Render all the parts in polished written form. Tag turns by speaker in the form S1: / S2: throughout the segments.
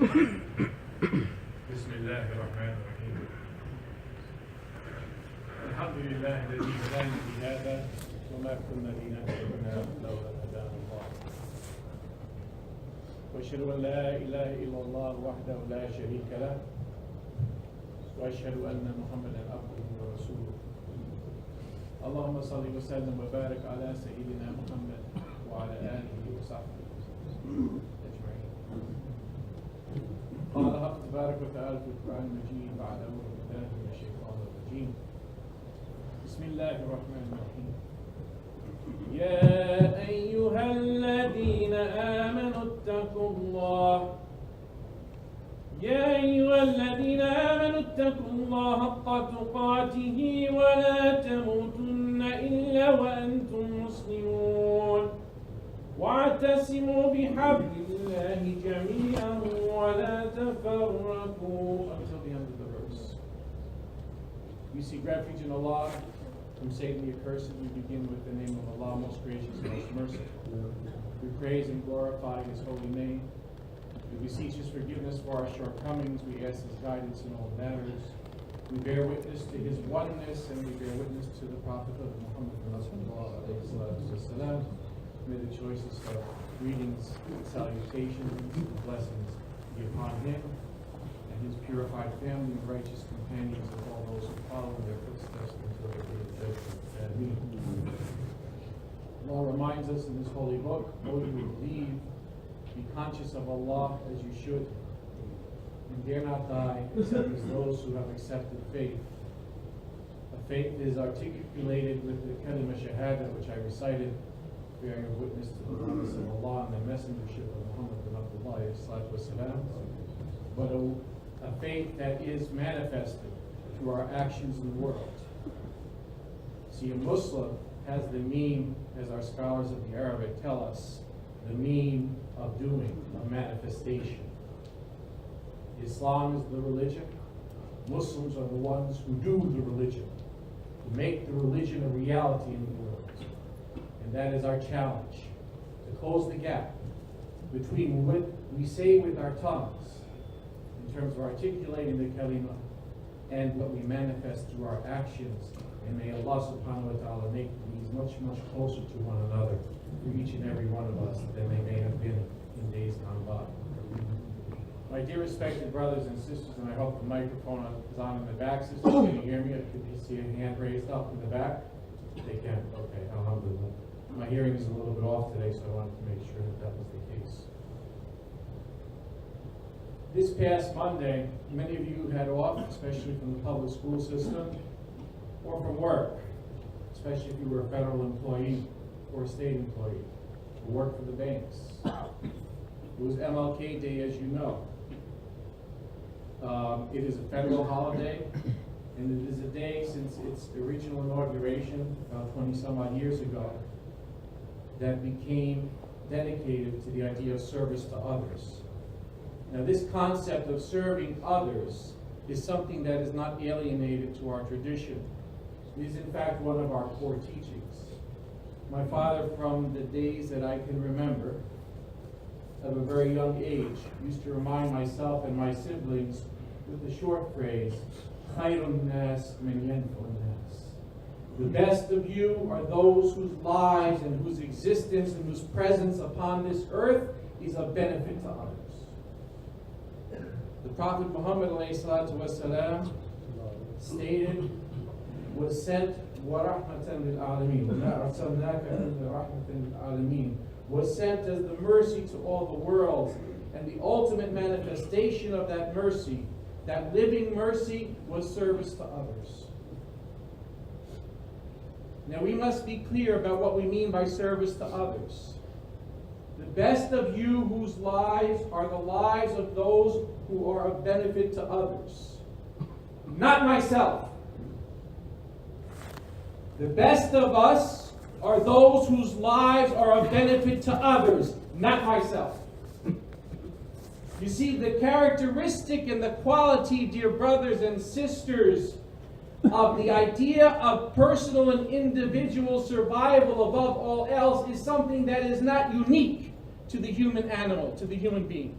S1: بسم الله الرحمن الرحيم. الحمد لله الذي هدانا لهذا وما كنا لنهتدي لولا أن هدانا الله. وأشهد أن لا إله إلا الله وحده لا شريك له، وأشهد أن محمدا عبده ورسوله. اللهم صل وسلم وبارك على سيدنا محمد وعلى آله وصحبه أجمعين. قال الحق تبارك وتعالى في القرآن المجيد بعد أعوذ بالله من الشيطان الرجيم. بسم الله الرحمن الرحيم. يا أيها الذين آمنوا اتقوا الله اتقوا الله حق تقاته ولا تموتن إلا وأنتم مسلمون واعتصموا بحبل الله جميعا ولا تفرقوا until the end of the verse. We seek refuge in Allah from Satan the accursed. We begin with the name of Allah, most gracious, most merciful. We praise and glorify His holy name. We beseech His forgiveness for our shortcomings. We ask His guidance in all matters. We bear witness to His oneness, and we bear witness to the Prophet of Muhammad. May the choicest of greetings, salutations, and blessings be upon him and his purified family and righteous companions and all those who follow in their footsteps until the day of judgment. Ameen. Allah reminds us in His holy book, O you believe, be conscious of Allah as you should, and dare not die except as those who have accepted faith. A faith is articulated with the kalima shahada, which I recited, bearing a witness to the promise of Allah and the messengership of Muhammad bin Abdullah, but a faith that is manifested through our actions in the world. See, a Muslim has the mean, as our scholars of the Arabic tell us, the mean of doing, a manifestation. Islam is the religion. Muslims are the ones who do the religion, who make the religion a reality in the world. And that is our challenge, to close the gap between what we say with our tongues in terms of articulating the kalima and what we manifest through our actions. And may Allah subhanahu wa ta'ala make these much, much closer to one another for each and every one of us than they may have been in days gone by. My dear respected brothers and sisters, and I hope the microphone is on in the back. Sisters, can you hear me? Could you see a hand raised up in the back? They can. Okay, alhamdulillah. My hearing is a little bit off today, so I wanted to make sure that was the case. This past Monday, many of you had off, especially from the public school system, or from work, especially if you were a federal employee or a state employee, who worked for the banks. It was MLK Day, as you know. It is a federal holiday, and it is a day since its original inauguration, about 20 some odd years ago, that became dedicated to the idea of service to others. Now, this concept of serving others is something that is not alienated to our tradition. It is, in fact, one of our core teachings. My father, from the days that I can remember, of a very young age, used to remind myself and my siblings with the short phrase, "Khairun nas min yanfa'un nas." The best of you are those whose lives and whose existence and whose presence upon this earth is of benefit to others. The Prophet Muhammad ﷺ stated, was sent وَرَحْمَةً لِلْعَالَمِينَ وَمَا أَرْسَلْنَاكَ إِلَّا رَحْمَةً لِلْعَالَمِينَ, was sent as the mercy to all the worlds, and the ultimate manifestation of that mercy, that living mercy, was service to others. Now, we must be clear about what we mean by service to others. The best of you whose lives are the lives of those who are of benefit to others. Not myself. The best of us are those whose lives are of benefit to others, not myself. You see, the characteristic and the quality, dear brothers and sisters, of the idea of personal and individual survival above all else is something that is not unique to the human animal, to the human being.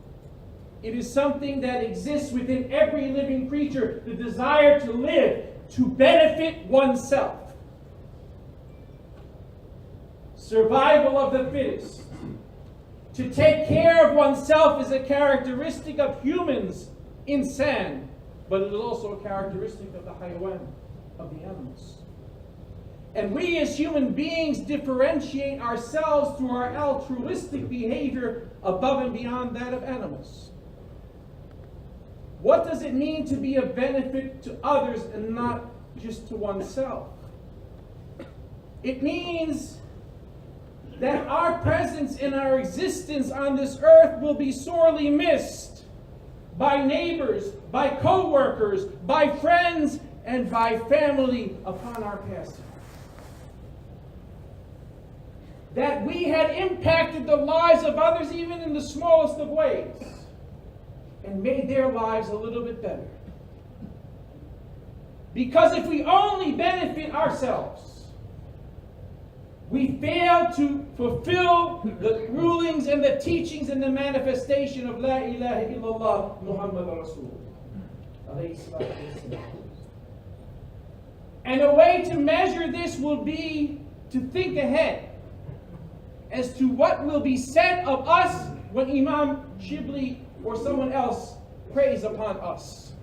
S2: It is something that exists within every living creature, the desire to live, to benefit oneself. Survival of the fittest. To take care of oneself is a characteristic of humans, insan, but it is also a characteristic of the hayawan, of the animals. And we as human beings differentiate ourselves through our altruistic behavior above and beyond that of animals. What does it mean to be of benefit to others and not just to oneself? It means that our presence and our existence on this earth will be sorely missed by neighbors, by co-workers, by friends, and by family upon our passing. That we had impacted the lives of others even in the smallest of ways and made their lives a little bit better. Because if we only benefit ourselves, we fail to fulfill the rulings and the teachings and the manifestation of La ilaha illallah Muhammad Rasul. And a way to measure this will be to think ahead as to what will be said of us when Imam Shibli or someone else prays upon us.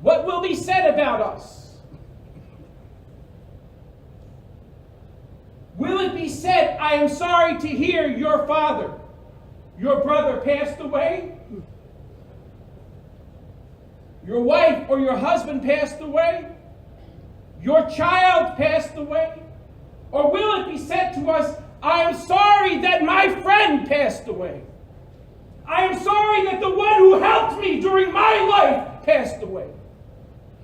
S2: What will be said about us? Will it be said, I am sorry to hear your father, your brother passed away? Your wife or your husband passed away? Your child passed away? Or will it be said to us, I am sorry that my friend passed away? I am sorry that the one who helped me during my life passed away.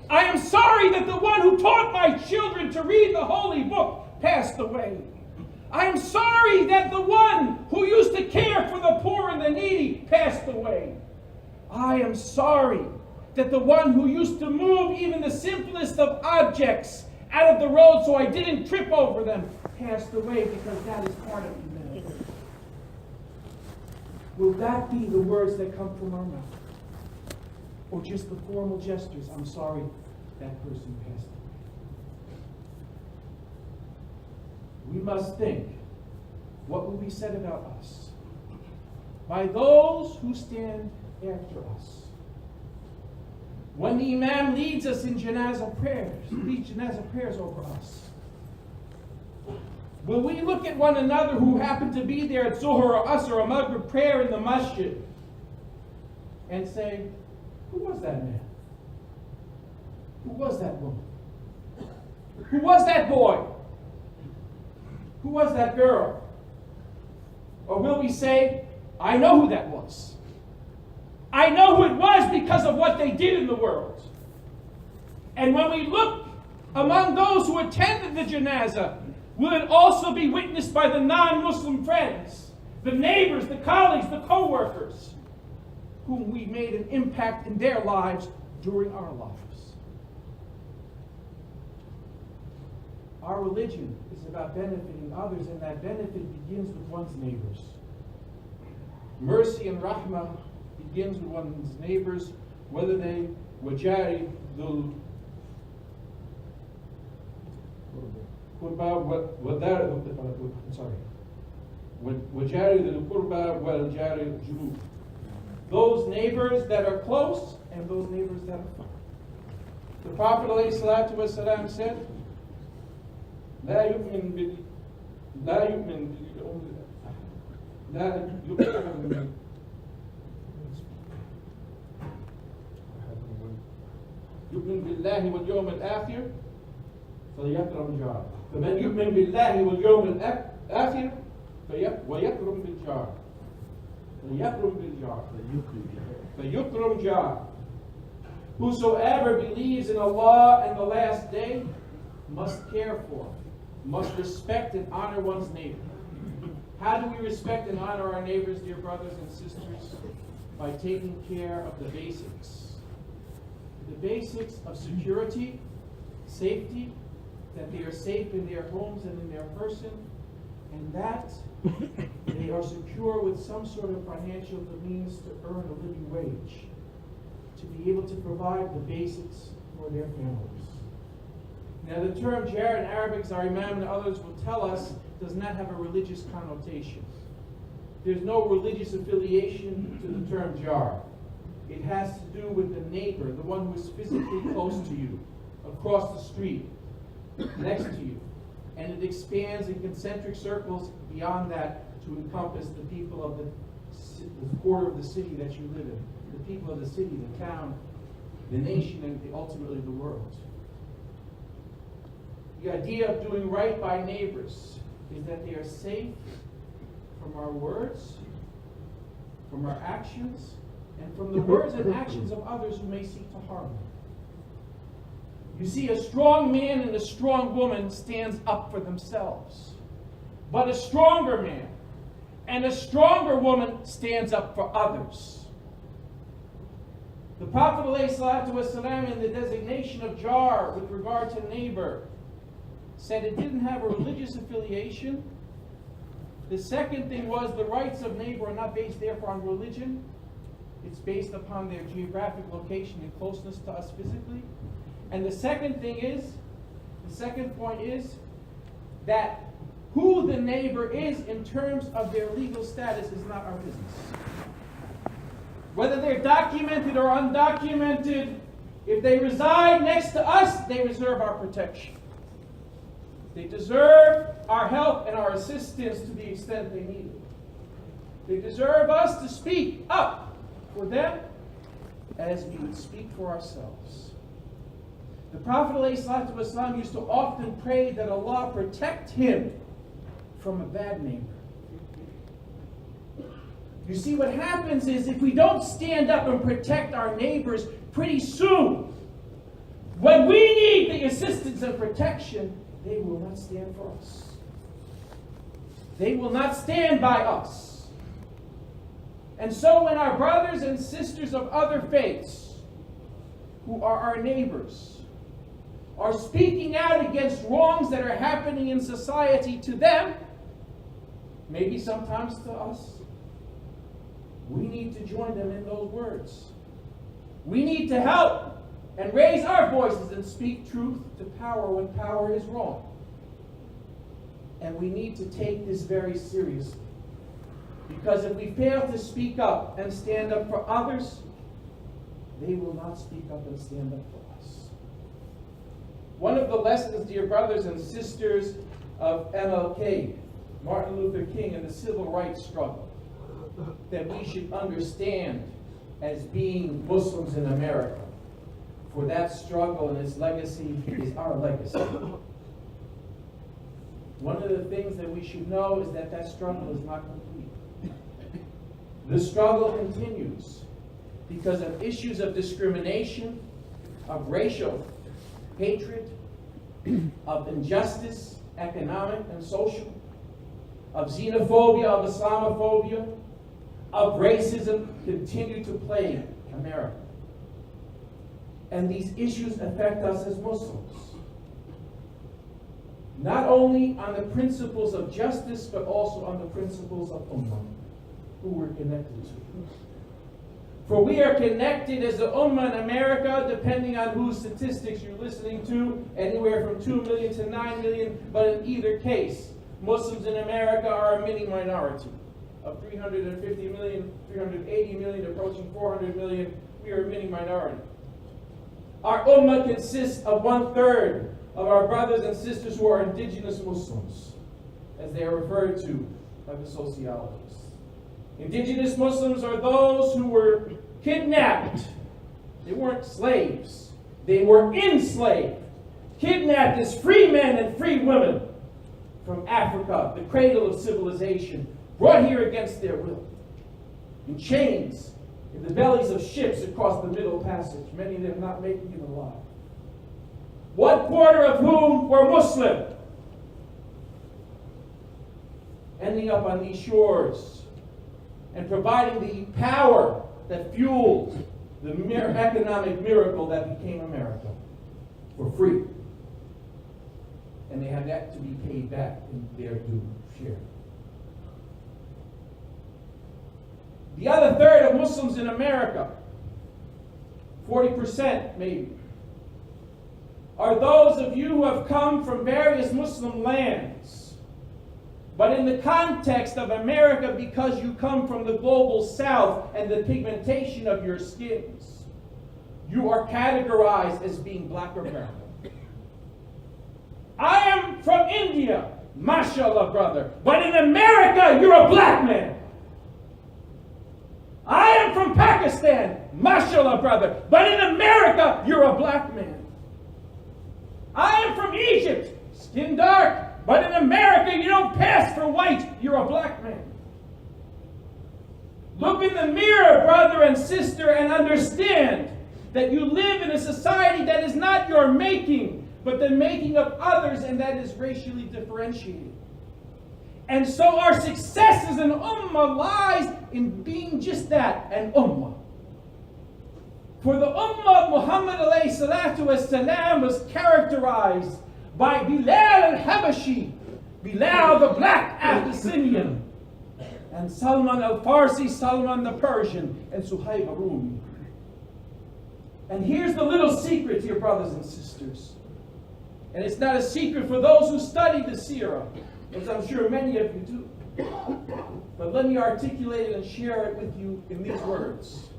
S2: I am sorry that the one who taught my children to read the holy book passed away. I am sorry that the one who used to care for the poor and the needy passed away. I am sorry that the one who used to move even the simplest of objects out of the road so I didn't trip over them passed away, because that is part of humanity. Will that be the words that come from our mouth? Or just the formal gestures, I'm sorry that person passed away? We must think, what will be said about us by those who stand after us? When the Imam leads us in janazah prayers, leads janazah prayers over us, will we look at one another who happen to be there at Zuhr or Asr or Maghrib prayer in the masjid and say, who was that man? Who was that woman? Who was that boy? Who was that girl? Or will we say, I know who that was. I know who it was because of what they did in the world. And when we look among those who attended the janazah, will it also be witnessed by the non-Muslim friends, the neighbors, the colleagues, the co-workers, whom we made an impact in their lives during our lives? Our religion is about benefiting others, and that benefit begins with one's neighbors. Mercy and rahmah begins with one's neighbors, whether they wajari dhul qurba wajari dhul qurba wal jari junub. Those neighbors that are close and those neighbors that are far. The Prophet ﷺ said, لا يؤمن يؤمن بالله واليوم الآخر فليكرم جاره. فمن يؤمن بالله واليوم الآخر ويكرم بالجار. فيكرم جاره. Whosoever believes in Allah and the last day must care for, must respect and honor one's neighbor. How do we respect and honor our neighbors, dear brothers and sisters? By taking care of the basics. The basics of security, safety, that they are safe in their homes and in their person, and that they are secure with some sort of financial means to earn a living wage, to be able to provide the basics for their families. Now, the term jar in Arabic, as our Imam and others will tell us, does not have a religious connotation. There's no religious affiliation to the term jar. It has to do with the neighbor, the one who is physically close to you, across the street, next to you. And it expands in concentric circles beyond that to encompass the people of the quarter of the city that you live in, the people of the city, the town, the nation, and ultimately the world. The idea of doing right by neighbors is that they are safe from our words, from our actions, and from the words and actions of others who may seek to harm them. You see, a strong man and a strong woman stands up for themselves. But a stronger man and a stronger woman stands up for others. The Prophet ﷺ, in the designation of jar with regard to neighbor, said it didn't have a religious affiliation. The second thing was the rights of neighbor are not based therefore on religion. It's based upon their geographic location and closeness to us physically. And the second point is that who the neighbor is in terms of their legal status is not our business. Whether they're documented or undocumented, if they reside next to us, they deserve our protection. They deserve our help and our assistance to the extent they need it. They deserve us to speak up for them as we would speak for ourselves. The Prophet ﷺ used to often pray that Allah protect him from a bad neighbor. You see, what happens is if we don't stand up and protect our neighbors, pretty soon, when we need the assistance and protection, they will not stand for us. They will not stand by us. And so when our brothers and sisters of other faiths, who are our neighbors, are speaking out against wrongs that are happening in society to them, maybe sometimes to us, we need to join them in those words. We need to help and raise our voices and speak truth to power when power is wrong. And we need to take this very seriously. Because if we fail to speak up and stand up for others, they will not speak up and stand up for us. One of the lessons, dear brothers and sisters, of MLK, Martin Luther King, and the civil rights struggle, that we should understand as being Muslims in America, for that struggle and its legacy is our legacy. One of the things that we should know is that that struggle is not complete. The struggle continues because of issues of discrimination, of racial hatred, of injustice, economic and social, of xenophobia, of Islamophobia, of racism continue to plague America. And these issues affect us as Muslims. Not only on the principles of justice, but also on the principles of Ummah, who we're connected to. For we are connected as the Ummah in America, depending on whose statistics you're listening to, anywhere from 2 million to 9 million, but in either case, Muslims in America are a mini minority. Of 350 million, 380 million, approaching 400 million, we are a mini minority. Our Ummah consists of 1/3 of our brothers and sisters who are Indigenous Muslims, as they are referred to by the sociologists. Indigenous Muslims are those who were kidnapped. They weren't slaves. They were enslaved. Kidnapped as free men and free women from Africa, the cradle of civilization, brought here against their will, in chains, in the bellies of ships across the Middle Passage, many of them not making it alive. 1/4 of whom were Muslim, ending up on these shores and providing the power that fueled the economic miracle that became America for free. And they have that to be paid back in their due share. The other third of Muslims in America, 40% maybe, are those of you who have come from various Muslim lands. But in the context of America, because you come from the global south and the pigmentation of your skins, you are categorized as being black or brown. I am from India, mashallah, brother, but in America, you're a black man. I am from Pakistan, mashallah, brother, but in America, you're a black man. I am from Egypt, skin dark, but in America, you don't pass for white, you're a black man. Look in the mirror, brother and sister, and understand that you live in a society that is not your making, but the making of others, and that is racially differentiated. And so our success as an ummah lies in being just that, an ummah. For the ummah of Muhammad alayhi salatu was was characterized by Bilal al-Habashi, Bilal the black Abyssinian, and Salman al-Farsi, Salman the Persian, and Suhaib al-Rumi. And here's the little secret, dear brothers and sisters. And it's not a secret for those who study the seerah, as I'm sure many of you do. But let me articulate it and share it with you in these words.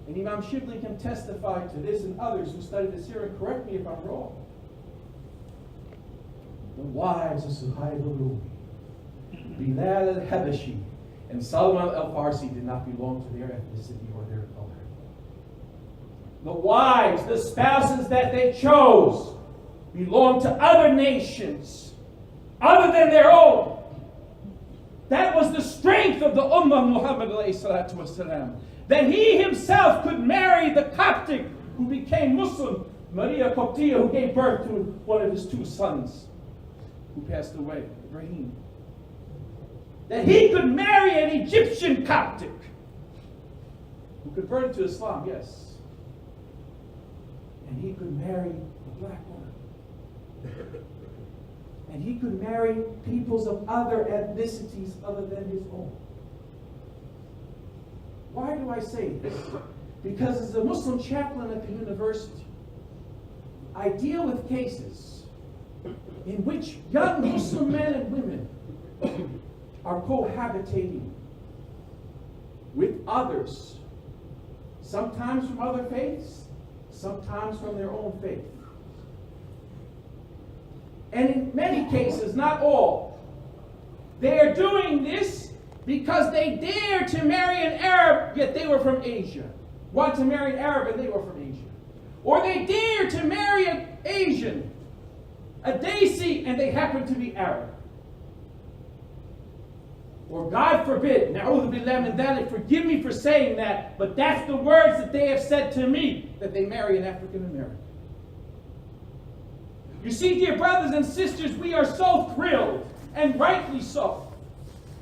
S2: And Imam Shibli can testify to this, and others who study the seerah, correct me if I'm wrong. The wives of Suhaib al-Rumi, Bilal al-Habashi, and Salman al-Farsi did not belong to their ethnicity or their color. The wives, the spouses that they chose, belonged to other nations, other than their own. That was the strength of the Ummah Muhammad alayhi salatu wasalam. That he himself could marry the Coptic who became Muslim, Maria Coptia, who gave birth to one of his two sons who passed away, Ibrahim. That he could marry an Egyptian Coptic who converted to Islam, yes. And he could marry a black woman. And he could marry peoples of other ethnicities other than his own. Why do I say this? Because as a Muslim chaplain at the university, I deal with cases in which young Muslim men and women are cohabitating with others, sometimes from other faiths, sometimes from their own faith. And in many cases, not all, they are doing this because they dare to marry an Arab, yet they were from Asia. Want to marry an Arab and they were from Asia. Or they dare to marry an Asian, a Desi, and they happen to be Arab. Or God forbid, na'udhu billah min dhalik, forgive me for saying that, but that's the words that they have said to me, that they marry an African American. You see, dear brothers and sisters, we are so thrilled, and rightly so,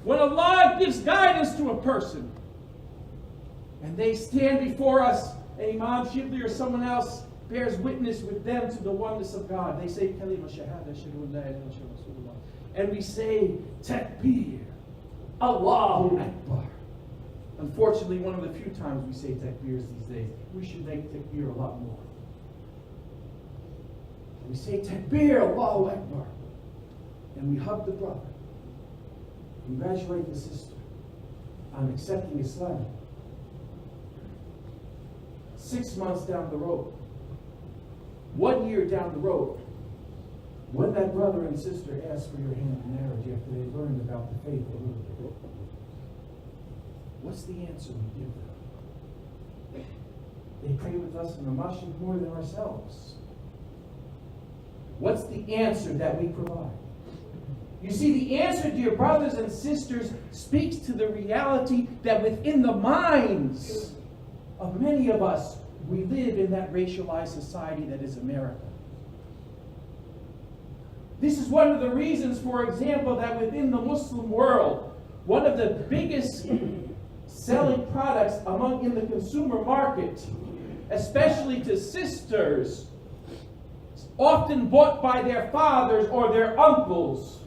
S2: when Allah gives guidance to a person, and they stand before us, and Imam Shibli or someone else bears witness with them to the oneness of God. They say, Kalima Shahada, Shahadu La ilaha illallah. And we say, Takbir, Allahu Akbar. Unfortunately, one of the few times we say Takbirs these days. We should make Takbir a lot more. We say Takbir, Allahu Akbar. And we hug the brother. Congratulate the sister on accepting Islam. 6 months down the road, 1 year down the road, when that brother and sister ask for your hand in marriage after they learned about the faith a little bit, what's the answer we give them? They pray with us in the masjid more than ourselves. What's the answer that we provide? You see, the answer, dear brothers and sisters, speaks to the reality that within the minds of many of us, we live in that racialized society that is America. This is one of the reasons, for example, that within the Muslim world, one of the biggest selling products in the consumer market, especially to sisters, often bought by their fathers or their uncles,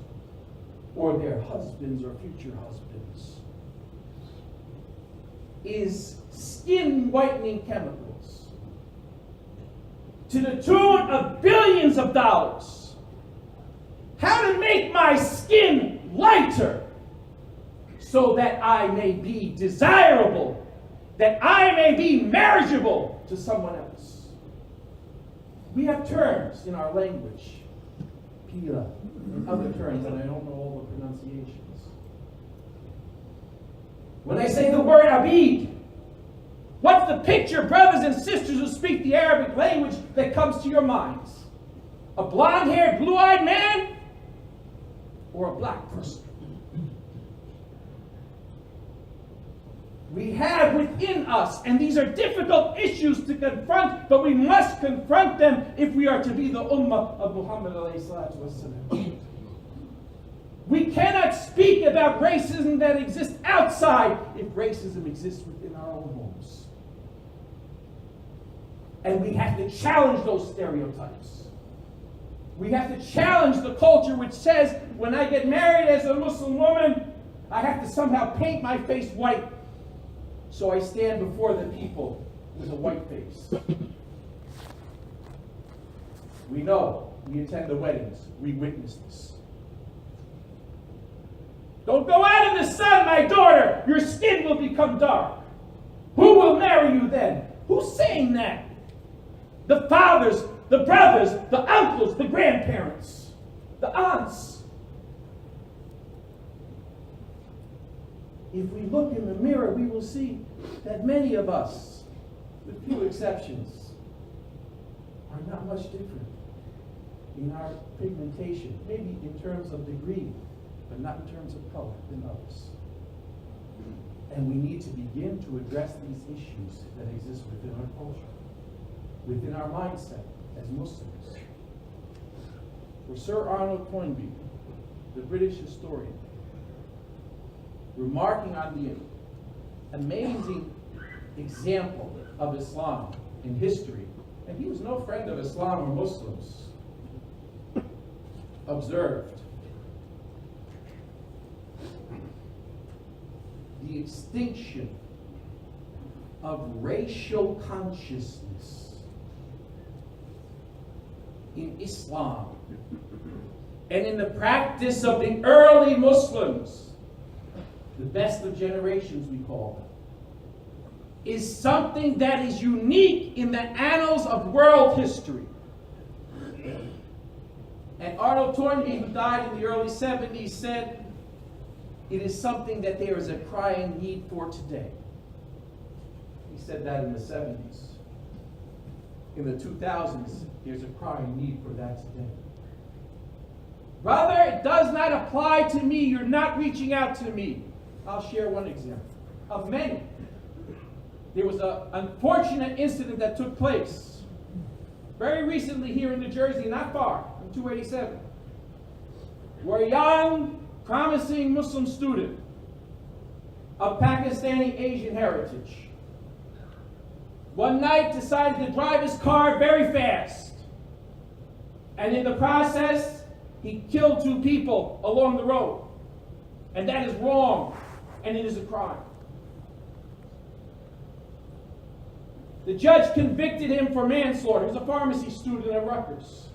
S2: or their husbands or future husbands, is skin whitening chemicals to the tune of billions of dollars. How to make my skin lighter so that I may be desirable, that I may be marriageable to someone else. We have terms in our language, pila, and other terms, and I don't know all the pronunciations. When I say the word abid, what's the picture, brothers and sisters who speak the Arabic language, that comes to your minds? A blonde-haired, blue-eyed man? Or a black person? We have within us, and these are difficult issues to confront, but we must confront them if we are to be the ummah of Muhammad alayhi salatu wasalam. We cannot speak about racism that exists outside if racism exists within our own homes. And we have to challenge those stereotypes. We have to challenge the culture which says, when I get married as a Muslim woman, I have to somehow paint my face white so I stand before the people with a white face. We know, we attend the weddings, we witness this. Don't go out in the sun, my daughter. Your skin will become dark. Who will marry you then? Who's saying that? The fathers, the brothers, the uncles, the grandparents, the aunts. If we look in the mirror, we will see that many of us, with few exceptions, are not much different in our pigmentation, maybe in terms of degree, but not in terms of color than others. And we need to begin to address these issues that exist within our culture, within our mindset as Muslims. For Sir Arnold Toynbee, the British historian, remarking on the amazing example of Islam in history, and he was no friend of Islam or Muslims, observed the extinction of racial consciousness in Islam and in the practice of the early Muslims, the best of generations we call them, is something that is unique in the annals of world history. And Arnold Toynbee, who died in the early 70s, said, it is something that there is a crying need for today. He said that in the 70s. In the 2000s, there's a crying need for that today. Brother, it does not apply to me. You're not reaching out to me. I'll share one example of many. There was an unfortunate incident that took place very recently here in New Jersey, not far from 287, where a young, promising Muslim student of Pakistani Asian heritage one night decided to drive his car very fast. And in the process, he killed 2 people along the road. And that is wrong, and it is a crime. The judge convicted him for manslaughter. He was a pharmacy student at Rutgers.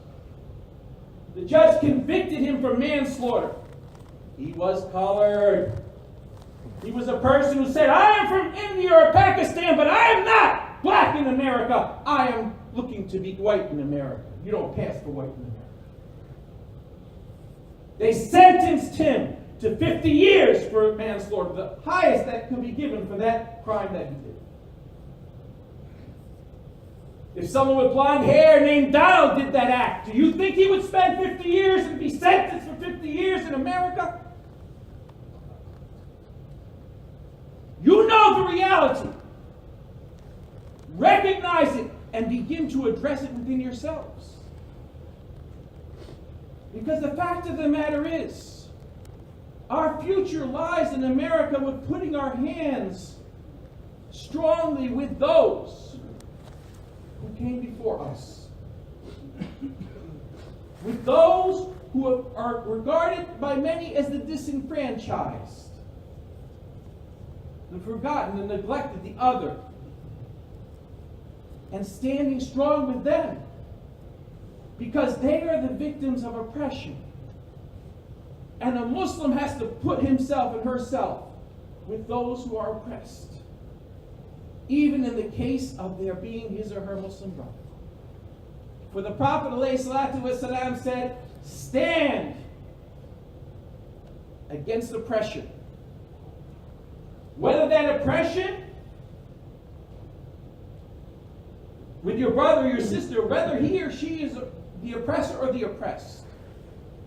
S2: The judge convicted him for manslaughter. He was colored. He was a person who said, I am from India or Pakistan, but I am not black in America. I am looking to be white in America. You don't pass for white in America. They sentenced him to 50 years for manslaughter, the highest that could be given for that crime that he did. If someone with blonde hair named Donald did that act, do you think he would spend 50 years and be sentenced for 50 years in America? You know the reality. Recognize it and begin to address it within yourselves. Because the fact of the matter is, our future lies in America with putting our hands strongly with those who came before us, with those who are regarded by many as the disenfranchised, the forgotten and neglected, the other, and standing strong with them because they are the victims of oppression. And a Muslim has to put himself and herself with those who are oppressed, even in the case of their being his or her Muslim brother. For the Prophet ﷺ said, stand against oppression. Whether that oppression with your brother or your sister, whether he or she is the oppressor or the oppressed.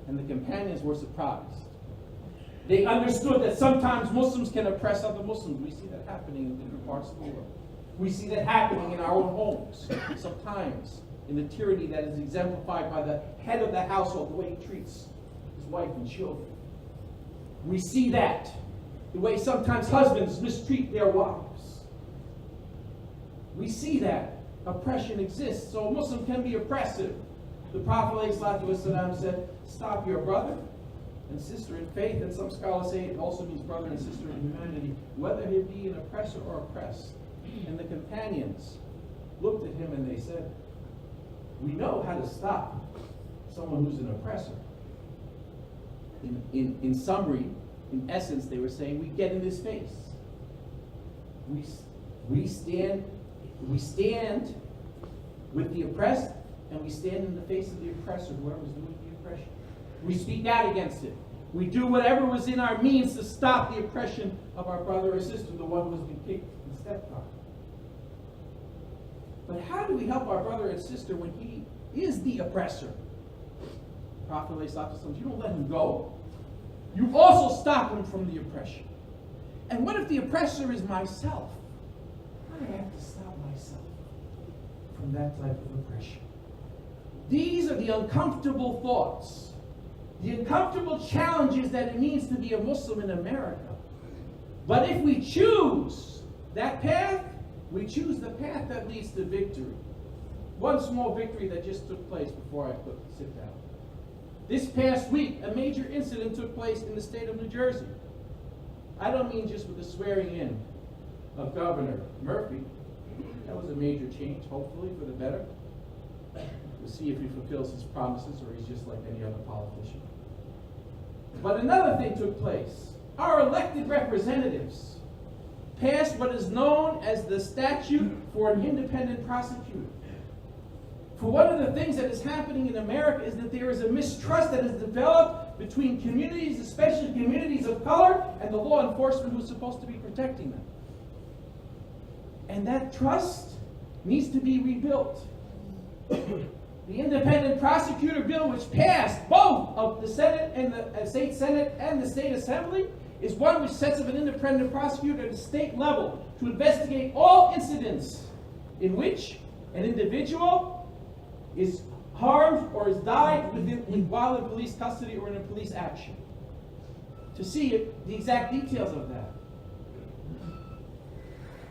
S2: And the companions were surprised. They understood that sometimes Muslims can oppress other Muslims. We see that happening in different parts of the world. We see that happening in our own homes. Sometimes in the tyranny that is exemplified by the head of the household, the way he treats his wife and children. We see that. The way sometimes husbands mistreat their wives. We see that. Oppression exists. So a Muslim can be oppressive. The Prophet ﷺ said, stop your brother and sister in faith, and some scholars say it also means brother and sister in humanity, whether he be an oppressor or oppressed. And the companions looked at him and they said, we know how to stop someone who's an oppressor. In summary, in essence, they were saying, we get in his face. We stand with the oppressed, and we stand in the face of the oppressor, whoever is doing the oppression. We speak out against it. We do whatever was in our means to stop the oppression of our brother or sister, the one who has been kicked and stepped on. But how do we help our brother and sister when he is the oppressor? Prophet ﷺ, you don't let him go. You also stop him from the oppression. And what if the oppressor is myself? I have to stop myself from that type of oppression. These are the uncomfortable thoughts, the uncomfortable challenges that it means to be a Muslim in America. But if we choose that path, we choose the path that leads to victory. One small victory that just took place before I sit down. This past week, a major incident took place in the state of New Jersey. I don't mean just with the swearing in of Governor Murphy. That was a major change, hopefully for the better. We'll see if he fulfills his promises or he's just like any other politician. But another thing took place. Our elected representatives passed what is known as the Statute for an Independent Prosecutor. For one of the things that is happening in America is that there is a mistrust that has developed between communities, especially communities of color, and the law enforcement who's supposed to be protecting them. And that trust needs to be rebuilt. The Independent Prosecutor Bill, which passed both of the Senate and the State Senate and the State Assembly, is one which sets up an independent prosecutor at the state level to investigate all incidents in which an individual is harmed or is died while in police custody or in a police action. To see the exact details of that.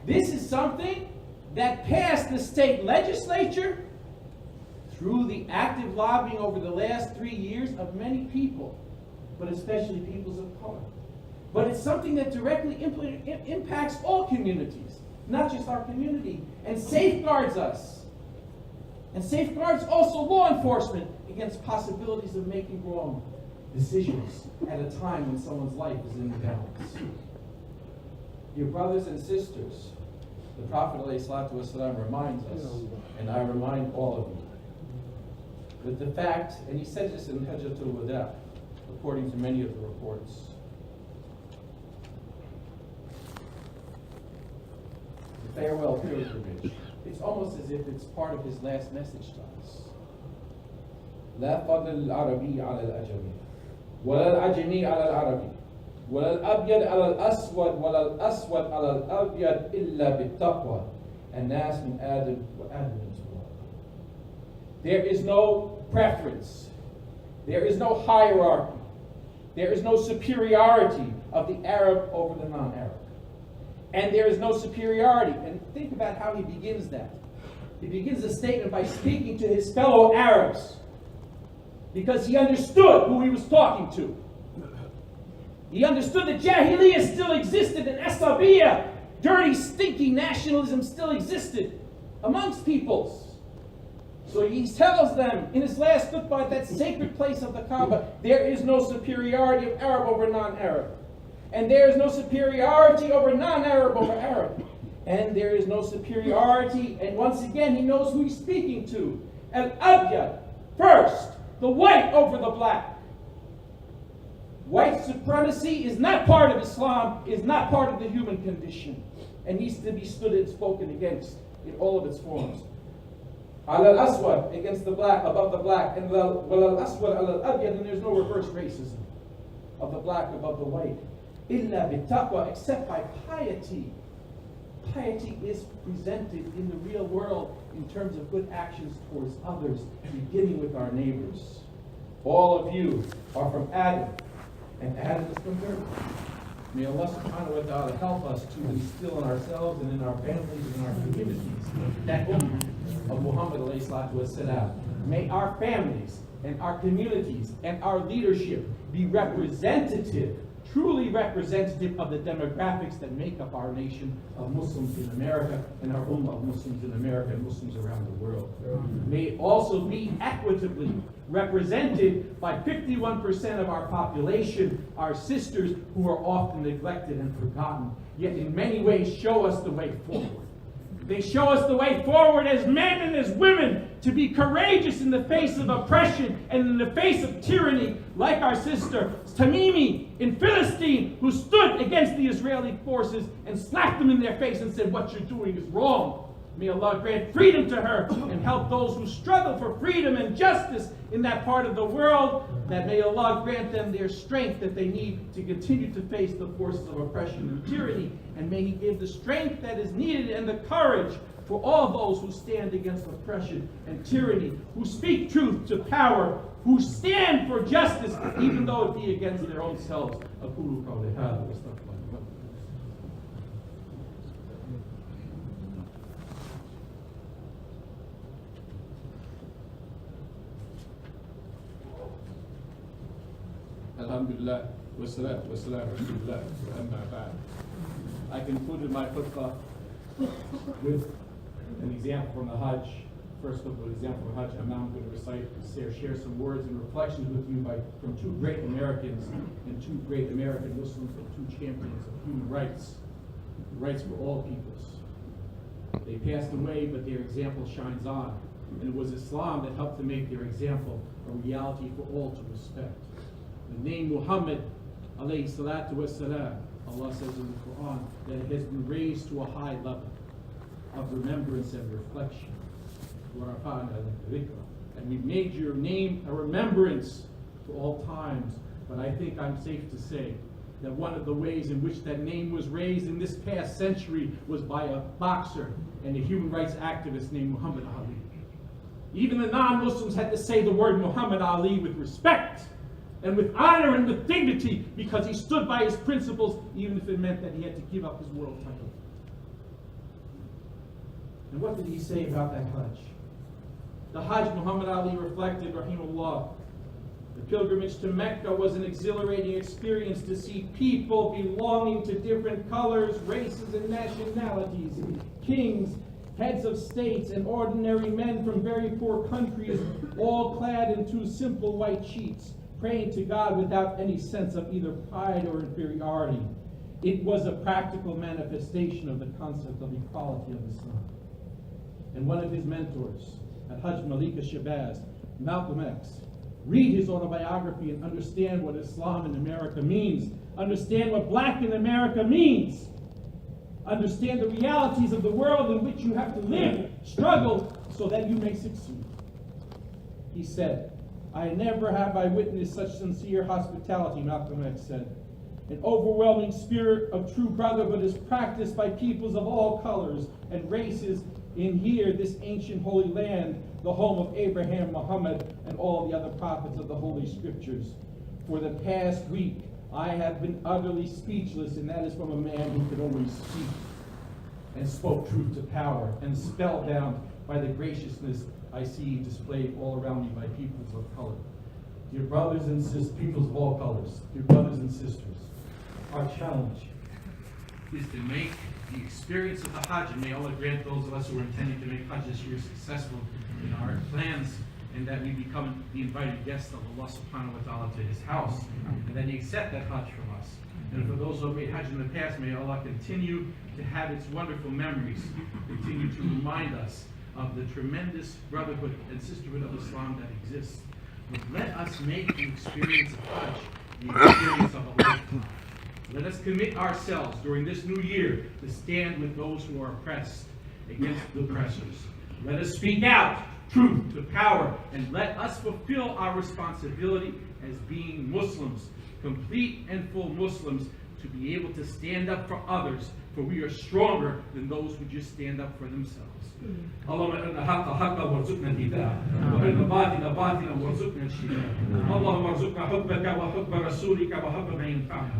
S2: This is something that passed the state legislature through the active lobbying over the last 3 years of many people, but especially peoples of color. But it's something that directly impacts all communities, not just our community, and safeguards us. And safeguards also law enforcement against possibilities of making wrong decisions at a time when someone's life is in the balance. Dear brothers and sisters, the Prophet ﷺ reminds us, and I remind all of you, that the fact, and he said this in Hajjatul Wada, according to many of the reports, the farewell pilgrimage, it's almost as if it's part of his last message to us. لا فضل العربي على الأجمي ولا الأجمي على العربي ولا الأبيض على الأسود ولا الأسود على الأبيض إلا بالتقوى الناس من آدم وآدم من تراب. There is no preference. There is no hierarchy. There is no superiority of the Arab over the non-Arab. And there is no superiority. And think about how he begins that. He begins the statement by speaking to his fellow Arabs because he understood who he was talking to. He understood that Jahiliyyah still existed and Asabiyya, dirty, stinky nationalism, still existed amongst peoples. So he tells them in his last khutbah, that sacred place of the Kaaba, there is no superiority of Arab over non-Arab. And there is no superiority over non-Arab over Arab. And there is no superiority, and once again, he knows who he's speaking to. Al-Abyad, first, the white over the black. White supremacy is not part of Islam, is not part of the human condition, and needs to be stood and spoken against in all of its forms. Al-Aswad, against the black, above the black, and Al-Aswad al-Abyad, and there's no reverse racism of the black above the white. Illa bitaqwa, except by piety. Piety is presented in the real world in terms of good actions towards others, beginning with our neighbors. All of you are from Adam, and Adam is from dirt. May Allah subhanahu wa ta'ala help us to instill in ourselves and in our families and in our communities that ummah of Muhammad alayhi salatu wassalam. May our families and our communities and our leadership be representative, truly representative of the demographics that make up our nation of Muslims in America and our ummah of Muslims in America and Muslims around the world. May it also be equitably represented by 51% of our population, our sisters who are often neglected and forgotten, yet in many ways show us the way forward. They show us the way forward as men and as women to be courageous in the face of oppression and in the face of tyranny, like our sister Tamimi in Philistine, who stood against the Israeli forces and slapped them in their face and said, what you're doing is wrong. May Allah grant freedom to her and help those who struggle for freedom and justice in that part of the world, that may Allah grant them their strength that they need to continue to face the forces of oppression and tyranny, and may He give the strength that is needed and the courage for all those who stand against oppression and tyranny, who speak truth to power, who stand for justice, even though it be against their own selves. أقول قولي هذا واستغفر الله. Alhamdulillah, wa salatu wa salam rasulullah, wa amma ba'd. I concluded my khutbah with an example from the Hajj. First of all, an example from the Hajj, and now I'm going to share some words and reflections with you from two great Americans and two great American Muslims and two champions of human rights for all peoples. They passed away, but their example shines on. And it was Islam that helped to make their example a reality for all to respect. The name Muhammad alayhi salatu wasalam, Allah says in the Quran that it has been raised to a high level of remembrance and reflection. And we've made your name a remembrance for all times. But I think I'm safe to say that one of the ways in which that name was raised in this past century was by a boxer and a human rights activist named Muhammad Ali. Even the non-Muslims had to say the word Muhammad Ali with respect and with honor and with dignity, because he stood by his principles, even if it meant that he had to give up his world title. And what did he say about that Hajj? The Hajj, Muhammad Ali reflected, rahimahullah, the pilgrimage to Mecca was an exhilarating experience to see people belonging to different colors, races, and nationalities, kings, heads of states, and ordinary men from very poor countries, all clad in two simple white sheets, praying to God without any sense of either pride or inferiority. It was a practical manifestation of the concept of equality of Islam. And one of his mentors, Al-Hajj Malika Shabazz, Malcolm X, read his autobiography and understand what Islam in America means. Understand what black in America means. Understand the realities of the world in which you have to live, struggle, so that you may succeed. He said, I never have I witnessed such sincere hospitality, Malcolm X said. An overwhelming spirit of true brotherhood is practiced by peoples of all colors and races in here, this ancient holy land, the home of Abraham, Muhammad, and all the other prophets of the Holy Scriptures. For the past week, I have been utterly speechless, and that is from a man who could only speak and spoke truth to power, and spellbound by the graciousness I see displayed all around me by peoples of color. Dear brothers and sisters, peoples of all colors, dear brothers and sisters,
S3: our challenge
S4: is to make the experience of the Hajj, and may Allah grant those of us who are intending to make Hajj this year successful in our plans, and that we become the invited guests of Allah subhanahu wa ta'ala to His house, and that He accept that Hajj from us. And for those who have made Hajj in the past, may Allah continue to have its wonderful memories, continue to remind us of the tremendous brotherhood and sisterhood of Islam that exists. But let us make the experience of Hajj the experience of a lifetime. Let us commit ourselves during this new year to stand with those who are oppressed against the oppressors. Let us speak out truth to power, and let us fulfill our responsibility as being Muslims, complete and full Muslims, to be able to stand up for others, for we are stronger than those who just stand up for themselves. اللهم ارنا حق حقا وارزقنا اتباعه وارنا باطلا باطلا وارزقنا اجتنابه اللهم ارزقنا حبك وحب رسولك وحب ما ينفعنا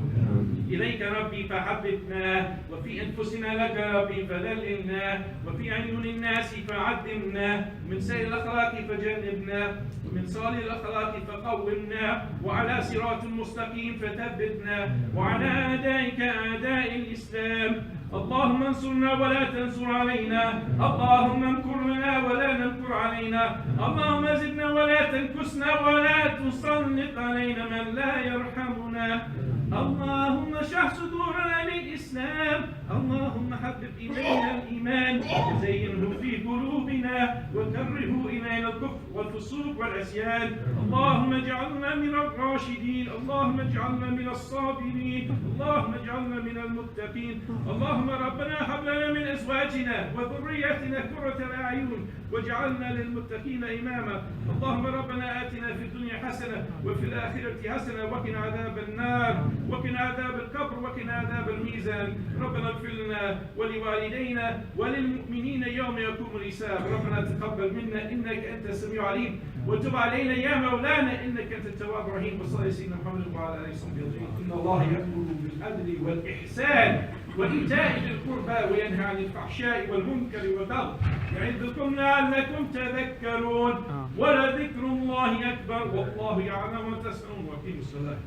S4: اليك ربي فحببنا وفي انفسنا لك ربي فذللنا وفي عيون الناس فعدمنا من سير الاخلاق فجنبنا ومن صالح الاخلاق فقومنا وعلى صراط مستقيم فثبتنا وعلى اعدائك اعداء الاسلام اللهم انصرنا ولا تنصر علينا اللهم امكر لنا ولا نمكر علينا اللهم زدنا ولا تنكسنا ولا تسلط علينا من لا يرحمنا اللهم اشرح صدورنا للإسلام اللهم حبب إلينا الإيمان وزينه في قلوبنا وكره إلينا الكفر والفسوق والعصيان اللهم اجعلنا من الراشدين اللهم اجعلنا من الصابرين اللهم اجعلنا من المتقين اللهم ربنا هب لنا من أزواجنا وذرياتنا قرة الأعين واجعلنا للمتقين إماما اللهم ربنا آتنا في الدنيا حسنة وفي الآخرة حسنة وقنا عذاب النار وقنا عذاب القبر وقنا عذاب الميزان ربنا اغفر لنا ولوالدينا وللمؤمنين يوم يقوم الحساب ربنا تقبل منا إنك أنت السميع العليم وتب علينا يا مولانا إنك أنت التواب الرحيم وصلى على سيدنا محمد وعلى آله وصحبه أجمعين إن الله يأمر بالعدل والإحسان وإيتاء ذي القربى وينهى عن الفحشاء والمنكر والبغي يعظكم لعلكم تذكرون ولذكر الله أكبر والله يعلم ما تصنعون وأقيموا الصلاة